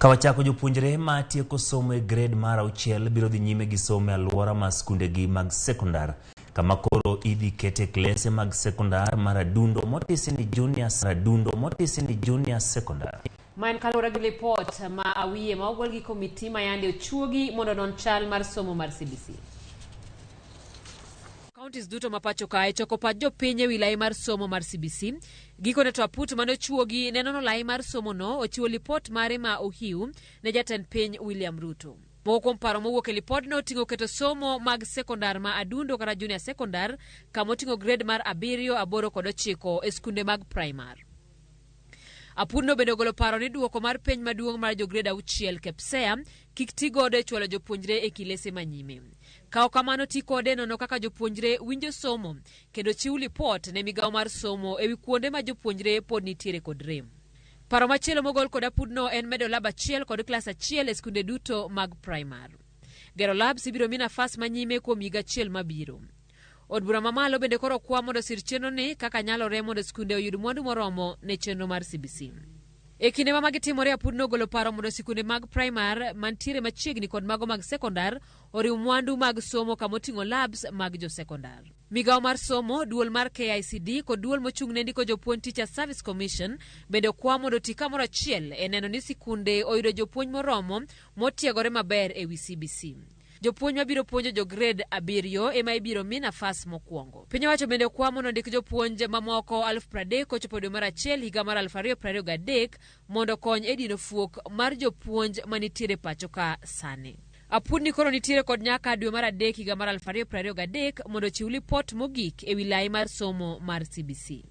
Kawachako jopuonjre ma tieko somo e grade mar 6 biro dhi nyime gi somo e alwora ma skundegi mag sekondar, kama koro idhi kete klase mag sekondar mar adundo motisi ni junior sekondar. Man kalora gi Lipod ma awiye ma ogol gi komiti ma yande ochuogi mondo non chal mar somo mar CBC. Counties duto mapacho kae choko pach jopiny e wilaya mar somo mar CBC. Gikone to aput mane ochuogi neno no lai mar somo no ochiwo lipot mare ma ohiu ne jatend piny William Ruto. Moko kuom paro mowuok e lipod no oting'o keto somo mag sekondar ma adundo kata junior sekondar kama oting'o grade mar 7, 8 kod 9 e skunde mag primar. Apudno bende ogolo paro ni duoko mar piny maduong' mar jograde 6 KPSEA kik ti godo e chwalo jopuonjre e kilese manyime. Kao kamano ti kode nono kaka jopuonjre winjo somo kendo chiw lipot ne migawo mar somo ewi kuonde ma jopuonjre pod nitiere kod rem. Paro machielo mogol kod apudno en medo lab 1 kod klas 1 e skunde duto mag primar. Gero labs ibiro mi nafas manyime kuom higa 1 mabiro. Od bura mamalo bende koro kwa mondo sir chenro ni kaka nyalore mondo skunde oyud mwandu moromo ne chenro mar CBC. E kinde ma magitimore apudno golo paro mondo sikunde mag primar mantiere machiegni kod mago mag sekondar oriw mwandu mag somo kama oting'o labs mag jo sekondar. Migawo mar somo, duol mar KICD kod duol mochung' ne ndiko jopuonj Teacher Service Commission bende kwa mondo ti kamoro achiel e neno ni sikunde oyudo jopuonj moromo motiegore maber e wi CBC. Jopuonj mabiro puonjo jo grade 7 ema ibiro mi nafas mokwongo. Piny owacho bende kwa mondo ndik jopuonj mamoko 30,000 kochopo dwe mar 1 higa mar 2023 mondo kony e dino fuok mar jopuonj manitiere pacho ka sani. Apudni koro nitiere kod nyaka dwe mar 3 higa mar 2023 mondo chiw lipot mogik e wilaya mar somo mar CBC.